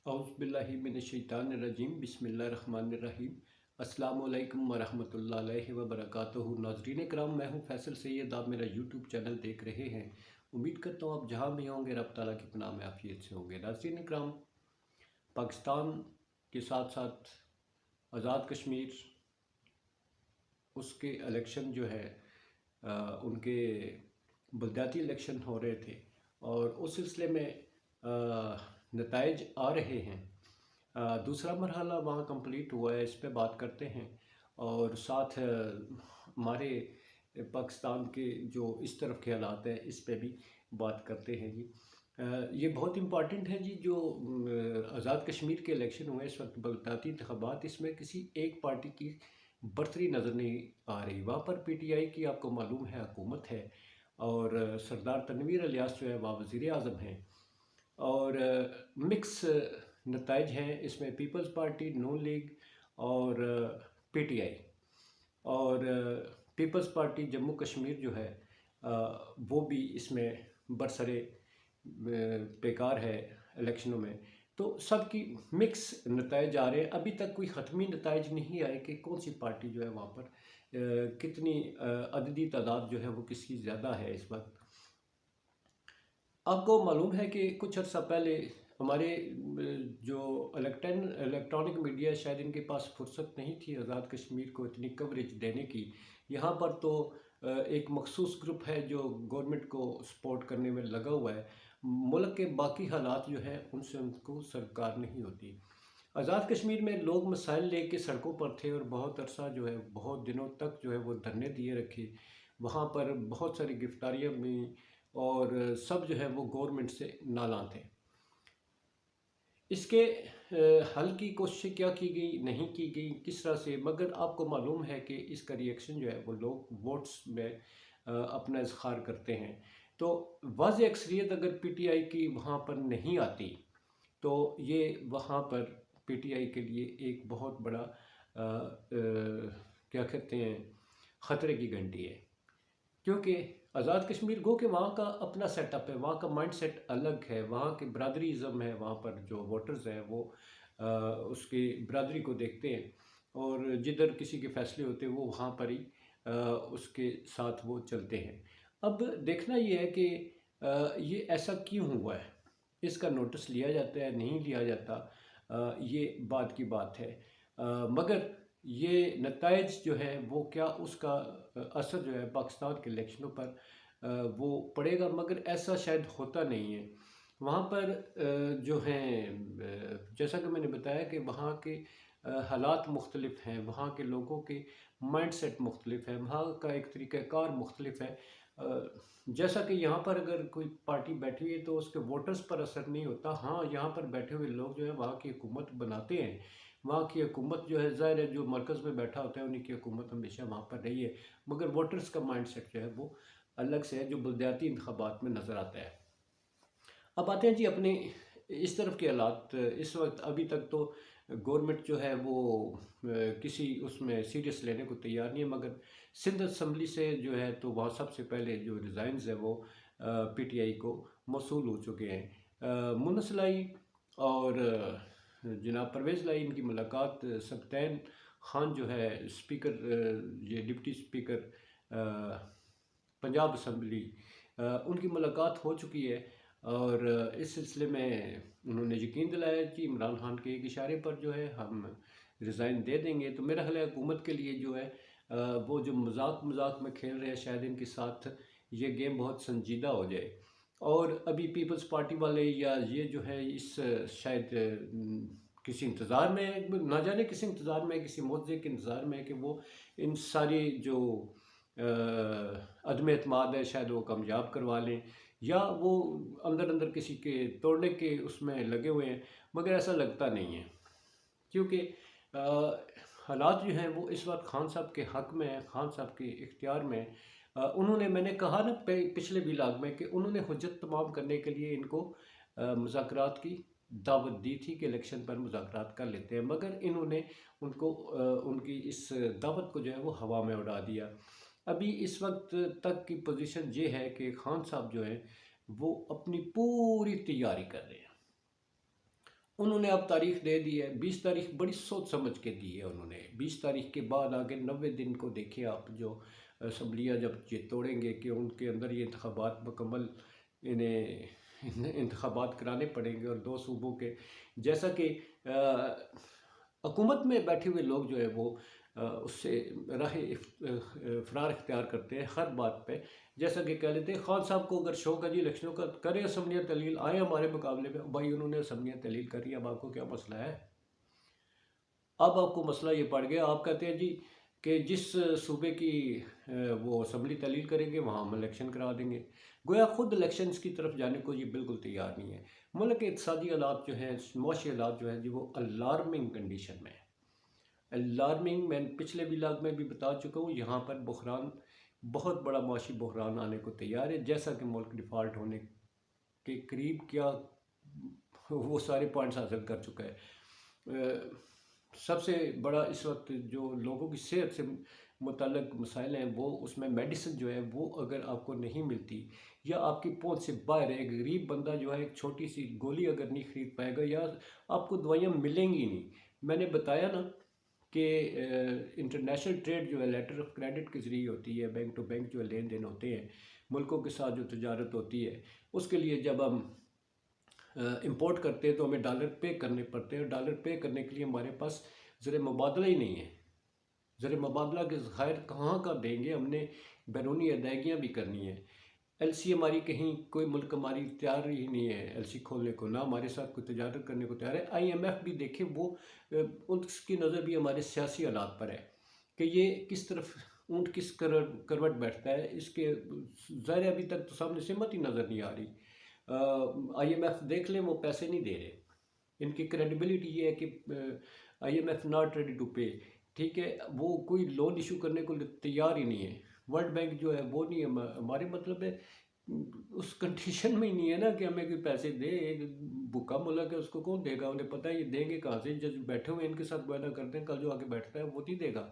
औज़ुबिल्लाहिमिनश्शैतानिर्रजीम बिस्मिल्लाहिर्रहमानिर्रहीम। अस्सलामुअलैकुम वरहमतुल्लाहि वबरकातुहू। नाज़रीन किराम, मैं हूँ फैसल सैयद। आप मेरा यूट्यूब चैनल देख रहे हैं। उम्मीद करता हूँ आप जहाँ भी होंगे रब ताला की पनाह में आफियत से होंगे। नाज़रीन किराम, पाकिस्तान के साथ साथ आज़ाद कश्मीर, उसके इलेक्शन जो है उनके बलदियाती इलेक्शन हो रहे थे और उस सिलसिले में नताइज आ रहे हैं। दूसरा मरहला वहाँ कंप्लीट हुआ है, इस पे बात करते हैं। और साथ हमारे पाकिस्तान के जो इस तरफ के हालात हैं इस पे भी बात करते हैं जी। ये बहुत इम्पॉर्टेंट है जी। जो आज़ाद कश्मीर के इलेक्शन हुए इस वक्त बलदियाती इंतखाबात, इसमें किसी एक पार्टी की बढ़तरी नज़र नहीं आ रही। वहाँ पर PTI की आपको मालूम है हुकूमत है और सरदार तनवीर इलियास जो है वह वज़ीर आज़म हैं और मिक्स नताइज हैं इसमें। पीपल्स पार्टी, नून लीग और PTI और पीपल्स पार्टी जम्मू कश्मीर जो है वो भी इसमें बरसरे बेकार है इलेक्शनों में। तो सबकी मिक्स नताइज आ रहे हैं। अभी तक कोई ख़त्मी नताइज नहीं आए कि कौन सी पार्टी जो है वहाँ पर कितनी अददी तादाद जो है वो किसकी ज़्यादा है इस वक्त। आपको मालूम है कि कुछ अर्सा पहले हमारे जो इलेक्ट्रॉनिक मीडिया, शायद इनके पास फुर्सत नहीं थी आज़ाद कश्मीर को इतनी कवरेज देने की। यहाँ पर तो एक मखसूस ग्रुप है जो गवर्नमेंट को सपोर्ट करने में लगा हुआ है। मुल्क के बाकी हालात जो हैं उनसे उनको सरकार नहीं होती। आज़ाद कश्मीर में लोग मसाइल लेके सड़कों पर थे और बहुत अरसा जो है, बहुत दिनों तक जो है वो धरने दिए रखे। वहाँ पर बहुत सारी गिरफ्तारियाँ भी और सब जो है वो गवर्नमेंट से नालां थे। इसके हल की कोशिश क्या की गई, नहीं की गई, किस तरह से, मगर आपको मालूम है कि इसका रिएक्शन जो है वो लोग वोट्स में अपना इज़हार करते हैं। तो वाज़ेह अक्सरियत अगर PTI की वहाँ पर नहीं आती तो ये वहाँ पर PTI के लिए एक बहुत बड़ा क्या कहते हैं, ख़तरे की घंटी है। क्योंकि आज़ाद कश्मीर गो के वहाँ का अपना सेटअप है, वहाँ का माइंड सेट अलग है, वहाँ के बरादरीज़म है। वहाँ पर जो वोटर्स हैं वो उसकी बरादरी को देखते हैं और जिधर किसी के फैसले होते हैं वो वहाँ पर ही उसके साथ वो चलते हैं। अब देखना ये है कि ये ऐसा क्यों हुआ है, इसका नोटिस लिया जाता है नहीं लिया जाता, ये बात की बात है। मगर ये नताइज जो है वो क्या उसका असर जो है पाकिस्तान के इलेक्शनों पर वो पड़ेगा, मगर ऐसा शायद होता नहीं है। वहाँ पर जो हैं जैसा कि मैंने बताया कि वहाँ के हालात मुख्तलिफ हैं, वहाँ के लोगों के माइंड सेट मुख्तलिफ है, वहाँ का एक तरीक़ाकार मुख्तलिफ है। जैसा कि यहाँ पर अगर कोई पार्टी बैठी हुई है तो उसके वोटर्स पर असर नहीं होता। हाँ, यहाँ पर बैठे हुए लोग जो है वहाँ की हुकूमत बनाते हैं। वहाँ की हुकूमत जो है, ज़ाहिर है जो मरकज़ में बैठा होता है उन्हीं की हुकूमत हमेशा वहाँ पर रही है, मगर वोटर्स का माइंड सेट जो है वो अलग से है, जो बलदियाती इंतखाबात में नज़र आता है। अब आते हैं जी अपने इस तरफ के हालात। इस वक्त अभी तक तो गवर्नमेंट जो है वो किसी उसमें सीरियस लेने को तैयार नहीं है, मगर सिंध असम्बली से जो है तो वहाँ सबसे पहले जो रिज़ाइंस है वो PTI को मौसूल हो चुके हैं। मुन्नस लाई और जनाब परवेज़ लाई, इनकी मुलाकात सब्तैन खान जो है स्पीकर, ये डिप्टी स्पीकर पंजाब असम्बली, उनकी मुलाकात हो चुकी है और इस सिलसिले में उन्होंने यकीन दिलाया कि इमरान खान के एक इशारे पर जो है हम रिज़ाइन दे देंगे। तो मेरा ख्याल है हुकूमत के लिए जो है वो जो मजाक मजाक में खेल रहे हैं शायद इनके साथ ये गेम बहुत संजीदा हो जाए। और अभी पीपल्स पार्टी वाले या ये जो है इस शायद किसी इंतज़ार में है, ना जाने किसी इंतज़ार में है, किसी मुआवजे के इंतज़ार में है कि वो इन सारी जो अदम एतमाद है शायद वो कामयाब करवा लें, या वो अंदर अंदर किसी के तोड़ने के उसमें लगे हुए हैं, मगर ऐसा लगता नहीं है। क्योंकि हालात जो हैं वो इस वक्त खान साहब के हक़ में है, खान साहब के इख्तियार में है। उन्होंने, मैंने कहा ना पिछले व्लॉग में कि उन्होंने हुज्जत तमाम करने के लिए इनको मुज़ाकरात की दावत दी थी कि इलेक्शन पर मुज़ाकरात कर लेते हैं, मगर इन्होंने उनको उनकी इस दावत को जो है वो हवा में उड़ा दिया। अभी इस वक्त तक की पोजीशन ये है कि खान साहब जो है वो अपनी पूरी तैयारी कर रहे हैं उन्होंने अब तारीख दे दी है, 20 तारीख बड़ी सोच समझ के दी है उन्होंने। 20 तारीख के बाद आगे 90 दिन को देखिए आप, जो असम्बलियाँ जब ये तोड़ेंगे कि उनके अंदर ये इंतखाबात मुकम्मल, इन्हें इंतखाबात कराने पड़ेंगे। और दो सूबों के, जैसा कि हुकूमत में बैठे हुए लोग जो है वो उससे राह फ़रार इख्तियार करते हैं हर बात पे। जैसा कि कह लेते हैं खान साहब को अगर शौक है जी इलेक्शनों का, करें असम्बलियाँ तहलील, आए हमारे मुकाबले में। भाई उन्होंने असम्बलियाँ तहलील करी, अब आपको क्या मसला है? अब आपको मसला ये पड़ गया, आप कहते हैं जी कि जिस सूबे की वो असम्बली तहलील करेंगे वहाँ हम इलेक्शन करा देंगे। गोया खुद इलेक्शंस की तरफ जाने को ये बिल्कुल तैयार नहीं है। मुल्क के इक़्तिसादी हालात जो हैं, मुआशी हालात जो हैं जी, वो अलार्मिंग कंडीशन में है। अलार्मिंग, मैं पिछले व्लॉग में भी बता चुका हूँ, यहाँ पर बहरान, बहुत बड़ा मुआशी बहरान आने को तैयार है। जैसा कि मुल्क डिफ़ॉल्ट होने के करीब, क्या वो सारे पॉइंट्स हासिल कर चुका है। सबसे बड़ा इस वक्त जो लोगों की सेहत से मुतल्लक मसाइल हैं, वो उसमें मेडिसिन जो है वो अगर आपको नहीं मिलती या आपकी पहुंच से बाहर है, एक गरीब बंदा जो है एक छोटी सी गोली अगर नहीं खरीद पाएगा, या आपको दवाइयाँ मिलेंगी नहीं। मैंने बताया ना कि इंटरनेशनल ट्रेड जो है लेटर ऑफ क्रेडिट के ज़रिए होती है, बैंक टू बैंक जो है लेन देन होते हैं, मुल्कों के साथ जो तजारत होती है, उसके लिए जब हम इंपोर्ट करते हैं तो हमें डॉलर पे करने पड़ते हैं। और डॉलर पे करने के लिए हमारे पास ज़र मुबादला ही नहीं है। ज़र मुबादला के ज़खायर कहाँ का देंगे? हमने बैरूनी अदायगियाँ भी करनी है। एलसी हमारी, कहीं कोई मुल्क हमारी तैयार ही नहीं है एलसी खोलने को, ना हमारे साथ कोई तजारत करने को तैयार है। आईएमएफ भी देखे, वो उसकी नज़र भी हमारे सियासी हालात पर है कि ये किस तरफ ऊँट किस करवट बैठता है। इसके ज़ाहिर अभी तक तो सामने सिमत ही नज़र नहीं आ रही। आईएमएफ देख लें, वो पैसे नहीं दे रहे। इनकी क्रेडिबिलिटी ये है कि आईएमएफ नॉट रेडी टू पे, ठीक है, वो कोई लोन इशू करने को तैयार ही नहीं है। वर्ल्ड बैंक जो है वो नहीं है हमारे, मतलब है उस कंडीशन में ही नहीं है ना कि हमें कोई पैसे दे। एक भूखा मुल्क है, उसको कौन देगा? उन्हें पता है ये देंगे कहाँ से। जब बैठे हुए इनके साथ वादा करते हैं, कल जो आगे बैठता है वो नहीं देगा,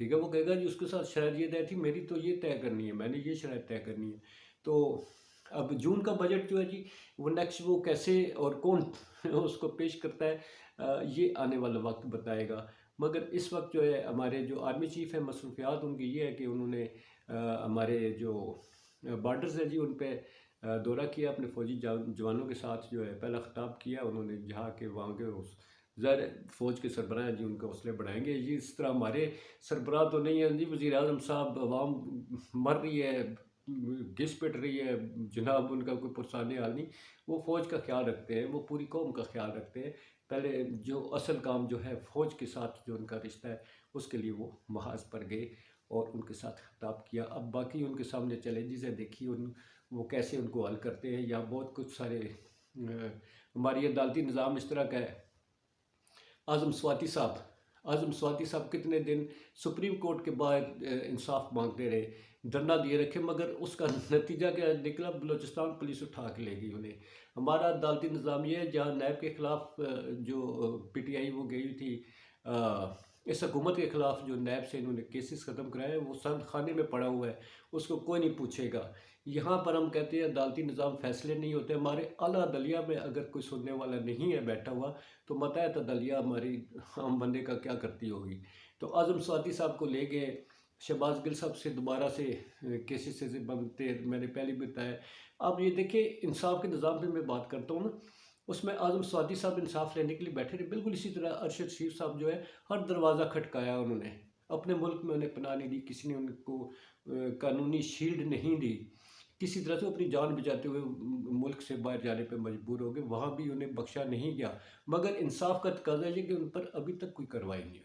ठीक है। वो कहेगा जी उसके साथ शराइत ये तय थी, मेरी तो ये तय करनी है, मैंने ये शराइत तय करनी है। तो अब जून का बजट जो है जी, वो नेक्स्ट वो कैसे और कौन उसको पेश करता है, ये आने वाला वक्त बताएगा। मगर इस वक्त जो है हमारे जो आर्मी चीफ़ हैं, मसरूफियात उनकी ये है कि उन्होंने हमारे जो बॉर्डर्स है जी उन पे दौरा किया, अपने फ़ौजी जवानों के साथ जो है पहला ख़िताब किया उन्होंने, जहाँ के वहाँ के उस ज़र फ़ौज के सरबराह हैं जी, उनके हौसले बढ़ाएंगे जी। इस तरह हमारे सरबराह तो नहीं है जी, वज़ीर आज़म साहब, अवाम मर रही है, घिस पिट रही है जनाब, उनका कोई पुरसाने हाल नहीं। वो फ़ौज का ख्याल रखते हैं, वो पूरी कौम का ख्याल रखते हैं। पहले जो असल काम जो है फ़ौज के साथ जो उनका रिश्ता है, उसके लिए वो महाज पर गए और उनके साथ खिताब किया। अब बाकी उनके सामने चैलेंजेस है, देखिए वो कैसे उनको हल करते हैं। या बहुत कुछ सारे हमारी अदालती निज़ाम इस तरह का है। आज़म स्वाति साहब कितने दिन सुप्रीम कोर्ट के बाहर इंसाफ मांगते रहे, धरना दिए रखे, मगर उसका नतीजा क्या निकला? बलूचिस्तान पुलिस उठा के ले गई उन्हें। हमारा अदालती निज़ाम ये है, जहाँ नैब के ख़िलाफ़ जो पीटीआई वो गई थी, इस हुकूमत के ख़िलाफ़ जो नैब से इन्होंने केसेस ख़त्म कराए, वो संद खाने में पड़ा हुआ है, उसको कोई नहीं पूछेगा। यहाँ पर हम कहते हैं अदालती निज़ाम फ़ैसले नहीं होते। हमारे आला अदलिया में अगर कोई सुनने वाला नहीं है बैठा हुआ, तो बताया अदलिया हमारी आम बंदे का क्या करती होगी। तो आज़म स्वाति साहब को ले गए, शहबाज गिल साहब से दोबारा से केसेस से बनते, मैंने पहले भी बताया। अब ये देखिए इंसाफ के निज़ाम पे मैं बात करता हूँ ना, उसमें आज़म स्वाति साहब इंसाफ लेने के लिए बैठे रहे। बिल्कुल इसी तरह अरशद शरीफ साहब जो है, हर दरवाज़ा खटकाया उन्होंने, अपने मुल्क में उन्हें पनाह नहीं दी, किसी ने उनको कानूनी शील्ड नहीं दी, किसी तरह से अपनी जान बचाते हुए मुल्क से बाहर जाने पर मजबूर हो गए, वहाँ भी उन्हें बख्शा नहीं गया। मगर इंसाफ का तकाजा है कि उन पर अभी तक कोई कार्रवाई नहीं हुई।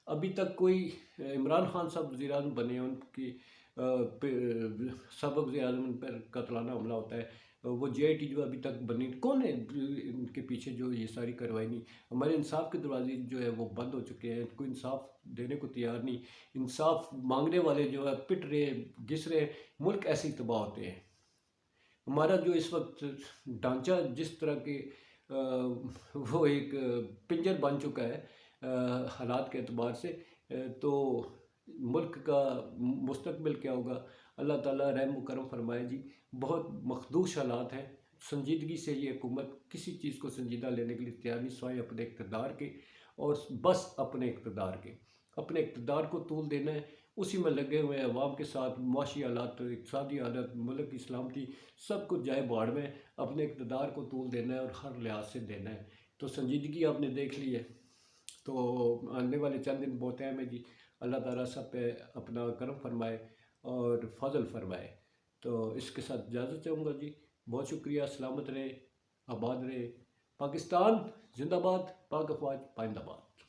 अभी तक कोई इमरान खान साहब वज़ीर आज़म बने, उनकी सबक वज़ीर आज़म पर कतलाना हमला होता है, वो JIT जो अभी तक बनी, कौन है इनके पीछे जो ये सारी कार्रवाई नहीं? हमारे इंसाफ के दरवाजे जो है वो बंद हो चुके हैं, कोई इंसाफ देने को तैयार नहीं। इंसाफ मांगने वाले जो है पिट रहे, घिस रहे, मुल्क ऐसे ही तबाह होते हैं। हमारा जो इस वक्त ढांचा जिस तरह के वो एक पिंजर बन चुका है हालात के एतबार से, तो मुल्क का मुस्तकबिल क्या होगा? अल्लाह ताला रहम व करम फरमाए जी। बहुत मखदूश हालात हैं, संजीदगी से ये हुकूमत किसी चीज़ को संजीदा लेने के लिए तैयार नहीं, स्वाय अपने इक़्तिदार के और बस अपने इक़्तिदार को तूल देना है। उसी में लगे हुए हैं अवाम के साथ, मुआशी हालात, इक़्तिसादी हालत, मुल्क की सलामती सब कुछ जाए बाढ़ में, अपने इक़्तिदार को तूल देना है और हर लिहाज से देना है। तो संजीदगी आपने देख ली है, तो आने वाले चंद दिन बहुत अहम है जी। अल्लाह ताला सब पे अपना करम फरमाए और फजल फरमाए। तो इसके साथ इजाज़त चाहूँगा जी। बहुत शुक्रिया। सलामत रहे, आबाद रहे। पाकिस्तान जिंदाबाद, पाक अफवाज पाइंदाबाद।